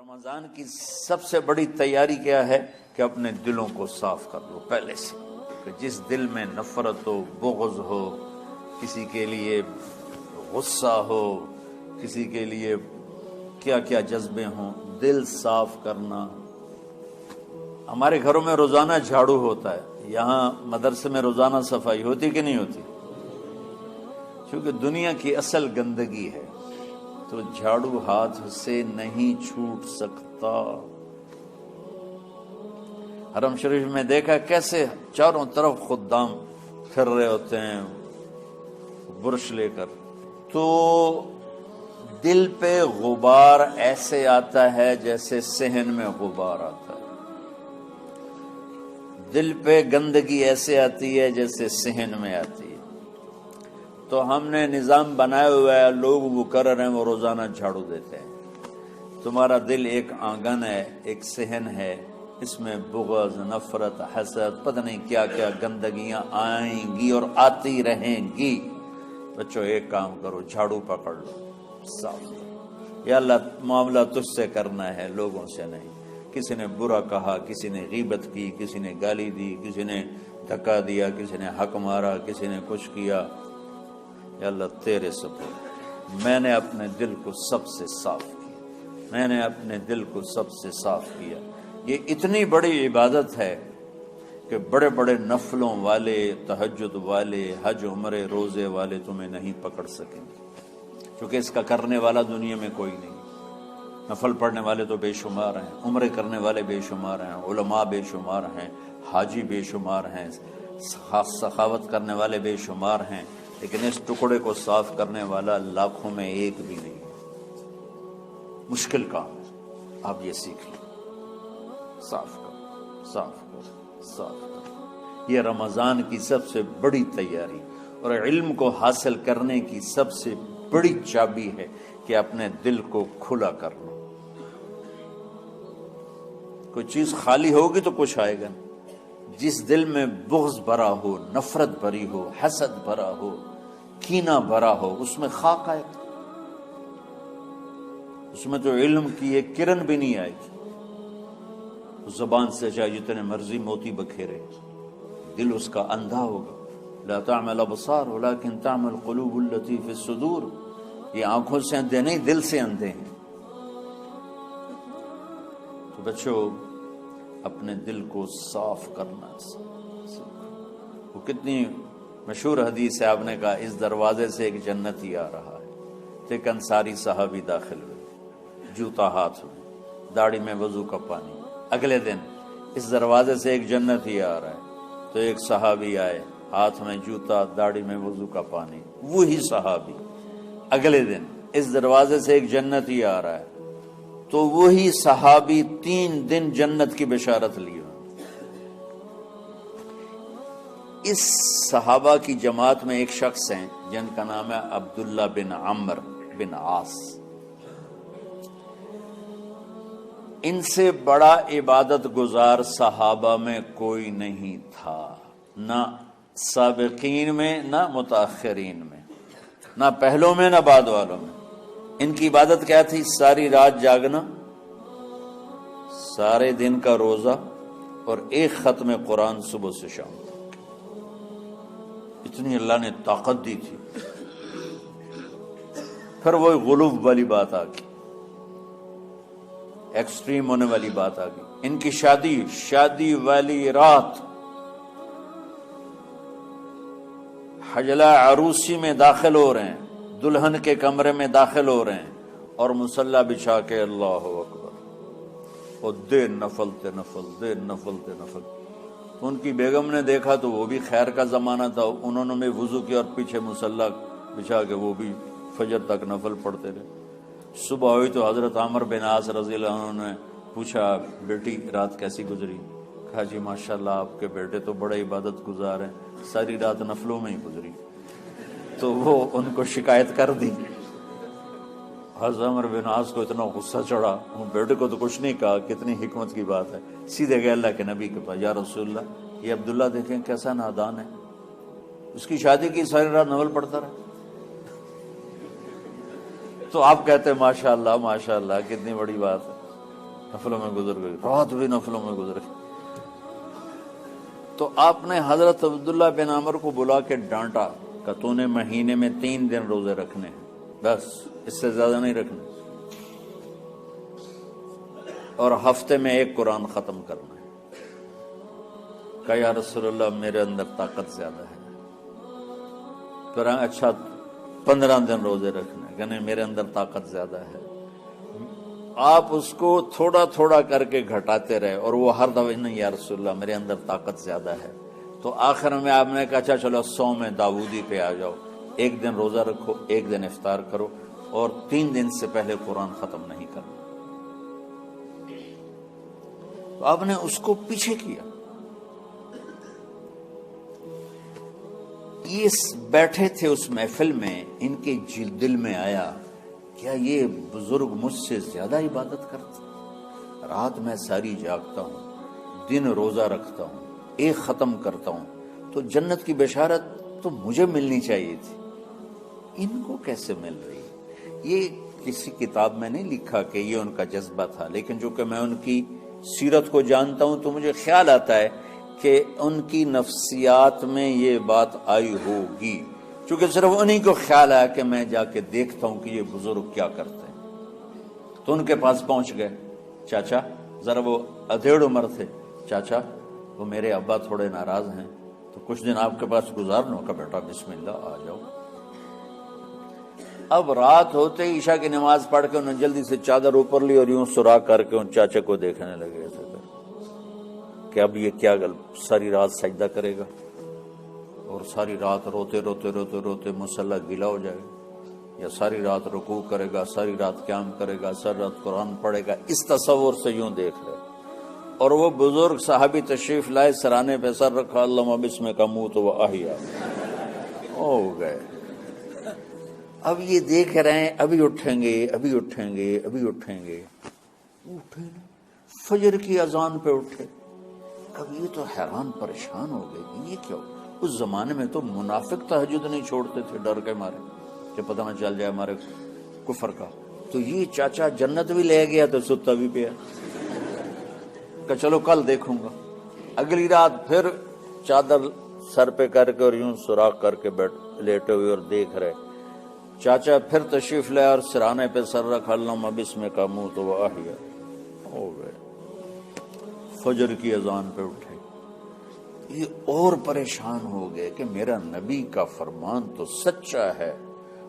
رمضان کی سب سے بڑی تیاری کیا ہے کہ اپنے دلوں کو صاف کر لو پہلے سے، کہ جس دل میں نفرت ہو، بغض ہو، کسی کے لیے غصہ ہو، کسی کے لیے کیا کیا جذبے ہوں، دل صاف کرنا۔ ہمارے گھروں میں روزانہ جھاڑو ہوتا ہے، یہاں مدرسے میں روزانہ صفائی ہوتی کہ نہیں ہوتی؟ کیونکہ دنیا کی اصل گندگی ہے تو جھاڑو ہاتھ سے نہیں چھوٹ سکتا۔ حرم شریف میں دیکھا کیسے چاروں طرف خدام پھر رہے ہوتے ہیں برش لے کر، تو دل پہ غبار ایسے آتا ہے جیسے صحن میں غبار آتا ہے، دل پہ گندگی ایسے آتی ہے جیسے صحن میں آتی ہے۔ تو ہم نے نظام بنایا ہوا ہے، لوگ وہ کر رہے ہیں، وہ روزانہ جھاڑو دیتے ہیں۔ تمہارا دل ایک آنگن ہے، ایک صحن ہے، اس میں بغض، نفرت، حسد، پتہ نہیں کیا کیا گندگیاں آئیں گی اور آتی رہیں گی۔ بچوں ایک کام کرو، جھاڑو پکڑ لو، صاف کرو۔ یا اللہ معاملہ تجھ سے کرنا ہے، لوگوں سے نہیں۔ کسی نے برا کہا، کسی نے غیبت کی، کسی نے گالی دی، کسی نے دھکا دیا، کسی نے حق مارا، کسی نے کچھ کیا، یا اللہ تیرے سپرد میں نے اپنے دل کو سب سے صاف کیا، میں نے اپنے دل کو سب سے صاف کیا۔ یہ اتنی بڑی عبادت ہے کہ بڑے بڑے نفلوں والے، تہجد والے، حج عمرے روزے والے تمہیں نہیں پکڑ سکیں گے، کیونکہ اس کا کرنے والا دنیا میں کوئی نہیں۔ نفل پڑھنے والے تو بے شمار ہیں، عمرے کرنے والے بے شمار ہیں، علماء بے شمار ہیں، حاجی بے شمار ہیں، سخاوت کرنے والے بے شمار ہیں، لیکن اس ٹکڑے کو صاف کرنے والا لاکھوں میں ایک بھی نہیں۔ مشکل کام ہے، آپ یہ سیکھ لیں، صاف کرو، صاف کرو، صاف کرو۔ یہ رمضان کی سب سے بڑی تیاری اور علم کو حاصل کرنے کی سب سے بڑی چابی ہے کہ اپنے دل کو کھلا کر لو۔ کوئی چیز خالی ہوگی تو کچھ آئے گا۔ جس دل میں بغض بھرا ہو، نفرت بھری ہو، حسد بھرا ہو، کینہ بھرا ہو، اس میں خاک آئے گا، اس میں تو علم کی ایک کرن بھی نہیں آئے گی۔ زبان سے چاہے جتنے مرضی موتی بکھیرے، دل اس کا اندھا ہوگا۔ لا تعمل الابصار ولكن تعمل القلوب التي في الصدور۔ یہ آنکھوں سے اندھے نہیں، دل سے اندھے ہیں۔ تو بچوں اپنے دل کو صاف کرنا۔ وہ کتنی مشہور حدیث ہے، آپ نے کہا اس دروازے سے ایک جنتی آ رہا ہے۔ ایک انصاری صحابی داخل ہوئے، جوتا ہاتھ میں، داڑھی میں وضو کا پانی۔ اگلے دن اس دروازے سے ایک جنتی آ رہا ہے، تو ایک صحابی آئے، ہاتھ میں جوتا، داڑھی میں وضو کا پانی۔ وہی صحابی اگلے دن اس دروازے سے ایک جنتی آ رہا ہے، تو وہی صحابی 3 دن جنت کی بشارت لیے۔ اس صحابہ کی جماعت میں ایک شخص ہیں جن کا نام ہے عبداللہ بن عمرو بن عاص۔ ان سے بڑا عبادت گزار صحابہ میں کوئی نہیں تھا، نہ سابقین میں نہ متاخرین میں، نہ پہلوں میں نہ بعد والوں میں۔ ان کی عبادت کیا تھی؟ ساری رات جاگنا، سارے دن کا روزہ، اور ایک ختم قرآن صبح سے شام۔ اتنی اللہ نے طاقت دی تھی۔ پھر وہ غلوب والی بات آ گئی، ایکسٹریم ہونے والی بات آ گئی۔ ان کی شادی والی رات حجلہ عروسی میں داخل ہو رہے ہیں، دلہن کے کمرے میں داخل ہو رہے ہیں، اور مصلی بچھا کے اللہ اکبر، اور دیر نفل تے نفل، دیر نفل تے نفل۔ ان کی بیگم نے دیکھا تو وہ بھی خیر کا زمانہ تھا، انہوں نے بھی وضو کیا اور پیچھے مصلی بچھا کے وہ بھی فجر تک نفل پڑھتے رہے۔ صبح ہوئی تو حضرت عمر بن عاص رضی اللہ عنہ نے پوچھا، بیٹی رات کیسی گزری؟ کہا جی ماشاءاللہ آپ کے بیٹے تو بڑے عبادت گزار ہیں، ساری رات نفلوں میں ہی گزری۔ تو وہ ان کو شکایت کر دی۔ حضرت عمر بن عاص کو اتنا غصہ چڑھا، وہ بیٹے کو تو کچھ نہیں کہا، کتنی حکمت کی بات ہے۔ سیدھے گئے اللہ کے نبی کے پاس، یا رسول اللہ یہ عبداللہ دیکھیں کیسا نادان ہے، اس کی شادی کی ساری رات نفل پڑھتا رہا۔ تو آپ کہتے ہیں ماشاءاللہ ماشاءاللہ کتنی بڑی بات ہے۔ نفلوں میں گزر گئی، رات بھی نفلوں میں گزر گئی۔ تو آپ نے حضرت عبداللہ بن عمر کو بلا کے ڈانٹا کہ تو نے مہینے میں 3 دن روزے رکھنے ہیں، بس اس سے زیادہ نہیں رکھنے، اور ہفتے میں 1 قرآن ختم کرنا ہے۔ کہا یا رسول اللہ میرے اندر طاقت زیادہ ہے۔ پھر اچھا 15 دن روزے رکھنے، کہ نہیں میرے اندر طاقت زیادہ ہے۔ آپ اس کو تھوڑا تھوڑا کر کے گھٹاتے رہے، اور وہ ہر دفعہ نہیں یا رسول اللہ میرے اندر طاقت زیادہ ہے۔ تو آخر میں آپ نے کہا اچھا چلو 100 میں داؤدی پہ آ جاؤ، 1 دن روزہ رکھو، 1 دن افطار کرو، اور 3 دن سے پہلے قرآن ختم نہیں کرنا۔ تو آپ نے اس کو پیچھے کیا۔ یہ بیٹھے تھے اس محفل میں، ان کے دل میں آیا کیا یہ بزرگ مجھ سے زیادہ عبادت کرتا؟ رات میں ساری جاگتا ہوں، دن روزہ رکھتا ہوں، 1 ختم کرتا ہوں، تو جنت کی بشارت تو مجھے ملنی چاہیے تھی، ان کو کیسے مل رہی؟ یہ کسی کتاب میں نہیں لکھا کہ یہ ان کا جذبہ تھا، لیکن جو کہ میں ان کی سیرت کو جانتا ہوں تو مجھے خیال آتا ہے کہ ان کی نفسیات میں یہ بات آئی ہوگی، چونکہ صرف انہی کو خیال آیا کہ میں جا کے دیکھتا ہوں کہ یہ بزرگ کیا کرتے ہیں۔ تو ان کے پاس پہنچ گئے، چاچا ذرا، وہ ادھیڑ عمر تھے، چاچا وہ میرے ابا تھوڑے ناراض ہیں، تو کچھ دن آپ کے پاس گزارنا کا، بیٹا بسم اللہ آ جاؤ۔ اب رات ہوتے ہی عشاء کی نماز پڑھ کے انہوں نے جلدی سے چادر اوپر لی اور یوں سراغ کر کے ان چاچے کو دیکھنے لگے تھے کہ اب یہ کیا ساری رات سجدہ کرے گا، اور ساری رات روتے روتے روتے روتے مصلی گیلا ہو جائے گا، یا ساری رات رکوع کرے گا، ساری رات قیام کرے گا، ساری رات قرآن پڑھے گا، اس تصور سے یوں دیکھ رہے۔ اور وہ بزرگ صحابی تشریف لائے، سرانے پہ سر رکھا، اللہم بسمک اموت و احیا، ہو گئے۔ اب یہ دیکھ رہے ہیں ابھی اٹھیں گے، ابھی اٹھیں گے، ابھی اٹھیں گے، اٹھے نا، فجر کی اذان پہ اٹھے۔ اب یہ تو حیران پریشان ہو گئے کہ یہ کیا؟ اس زمانے میں تو منافق تہجد نہیں چھوڑتے تھے ڈر کے مارے کہ پتہ نہ چل جائے ہمارے کفر کا۔ تو یہ چاچا جنت بھی لے گیا تو ستا بھی پیا کہ چلو کل دیکھوں گا۔ اگلی رات پھر چادر سر پہ کر کے اور یوں سوراخ کر کے لیٹے ہوئے اور دیکھ رہے۔ چاچا پھر تشریف لائے اور سرانے پہ سر رکھا، اللہم بسمک اموت و احیا، ہو گئے۔ فجر کی اذان پہ اٹھے، یہ اور پریشان ہو گئے کہ میرا نبی کا فرمان تو سچا ہے،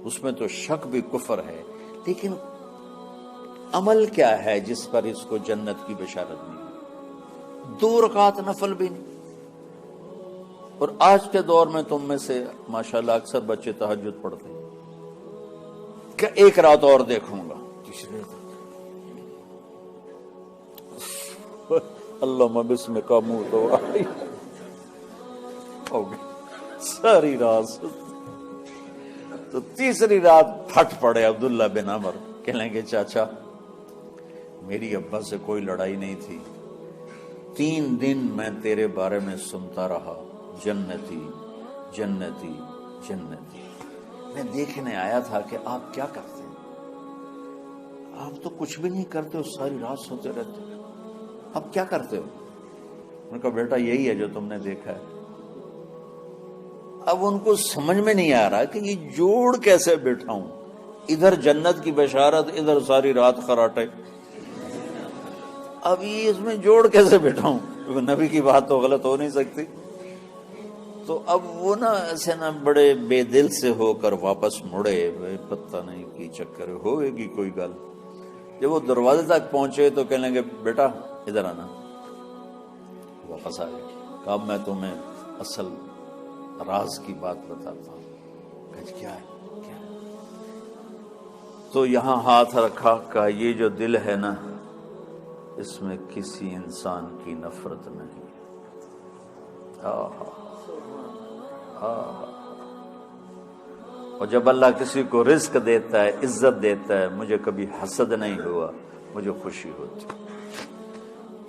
اس میں تو شک بھی کفر ہے، لیکن عمل کیا ہے جس پر اس کو جنت کی بشارت نہیں؟ 2 رکعت نفل بھی نہیں۔ اور آج کے دور میں تم میں سے ماشاءاللہ اکثر بچے تہجد پڑھتے ہیں کہ 1 رات اور دیکھوں گا، تیسری رات اللہم بسمک اموت و احیا، ہو گئی ساری رات۔ تو تیسری رات پھٹ پڑے عبداللہ بن عمر، کہنے لگے چاچا میری ابا سے کوئی لڑائی نہیں تھی، 3 دن میں تیرے بارے میں سنتا رہا، جنتی جنتی جنتی۔ میں دیکھنے آیا تھا کہ آپ کیا کرتے ہیں، آپ تو کچھ بھی نہیں کرتے ہو، ساری رات سوتے رہتے ہو، اب کیا کرتے ہو؟ میں نے کہا بیٹا یہی ہے جو تم نے دیکھا ہے۔ اب ان کو سمجھ میں نہیں آ رہا کہ یہ جوڑ کیسے بیٹھا ہوں، ادھر جنت کی بشارت، ادھر ساری رات خراٹے، اب یہ اس میں جوڑ کیسے بیٹھا ہوں، کیونکہ نبی کی بات تو غلط ہو نہیں سکتی۔ تو اب وہ نا ایسے نا بڑے بے دل سے ہو کر واپس مڑے، پتہ نہیں کی چکر ہوئے گی کوئی گل۔ جب وہ دروازے تک پہنچے تو کہنے لگے بیٹا ادھر آنا، واپس آ گئے۔ کہا میں تمہیں اصل راز کی بات بتاتا ہوں۔ کہا کیا ہے کیا ہے؟ تو یہاں ہاتھ رکھا، کہا یہ جو دل ہے نا اس میں کسی انسان کی نفرت نہیں۔ اور جب اللہ کسی کو رزق دیتا ہے، عزت دیتا ہے، مجھے کبھی حسد نہیں ہوا، مجھے خوشی ہوتی۔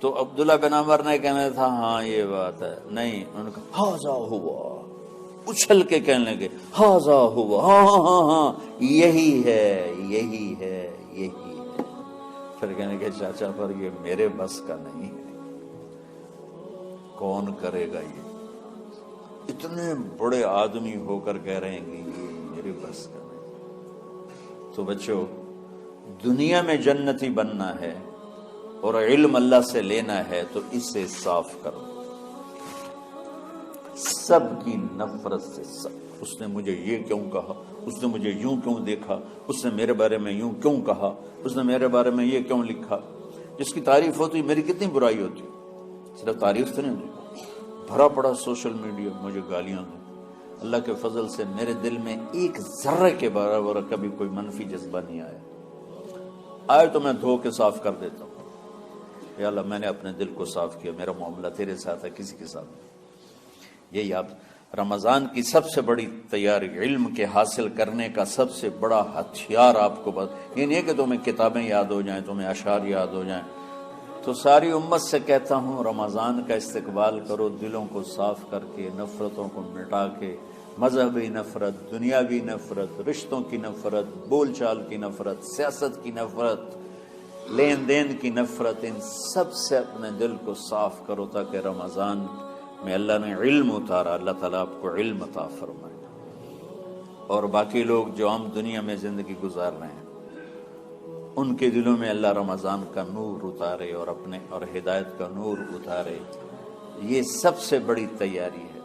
تو عبداللہ بن عمر نے کہنا تھا ہاں یہ بات ہے، نہیں، انہوں نے کہا ہاذا ہوا، اچھل کے کہنے لگے ہاذا ہوا، ہاں ہاں ہاں ہاں یہی ہے یہی ہے یہی ہے۔ پھر کہنے کہ چاچا پر یہ میرے بس کا نہیں ہے، کون کرے گا یہ؟ اتنے بڑے آدمی ہو کر کہہ رہے ہیں کہ یہ میرے بس کا نہیں۔ تو بچوں، دنیا میں جنتی بننا ہے اور علم اللہ سے لینا ہے تو اسے صاف کرو، سب کی نفرت سے۔ سب، اس نے مجھے یہ کیوں کہا، اس نے مجھے یوں کیوں دیکھا، اس نے میرے بارے میں یوں کیوں کہا، اس نے میرے بارے میں یہ کیوں لکھا۔ جس کی تعریف ہوتی میری کتنی برائی ہوتی، صرف تعریف تو نہیں ہوتی، بھرا پڑا سوشل میڈیا مجھے گالیاں دیں۔ اللہ کے فضل سے میرے دل میں ایک ذرے کے برابر کبھی کوئی منفی جذبہ نہیں آئے تو میں دھو کے صاف کر دیتا ہوں، یا اللہ میں نے اپنے دل کو صاف کیا، میرا معاملہ تیرے ساتھ ہے، کسی کے ساتھ نہیں۔ یہی آپ رمضان کی سب سے بڑی تیاری، علم کے حاصل کرنے کا سب سے بڑا ہتھیار آپ کو یہ نہیں ہے کہ تمہیں کتابیں یاد ہو جائیں، تمہیں اشعار یاد ہو جائیں۔ تو ساری امت سے کہتا ہوں رمضان کا استقبال کرو، دلوں کو صاف کر کے، نفرتوں کو مٹا کے، مذہبی نفرت، دنیاوی نفرت، رشتوں کی نفرت، بول چال کی نفرت، سیاست کی نفرت، لین دین کی نفرت، ان سب سے اپنے دل کو صاف کرو تاکہ رمضان میں اللہ نے علم اتارا، اللہ تعالیٰ آپ کو علم عطا فرمائے، اور باقی لوگ جو عام دنیا میں زندگی گزار رہے ہیں ان کے دلوں میں اللہ رمضان کا نور اتارے اور ہدایت کا نور اتارے۔ یہ سب سے بڑی تیاری ہے۔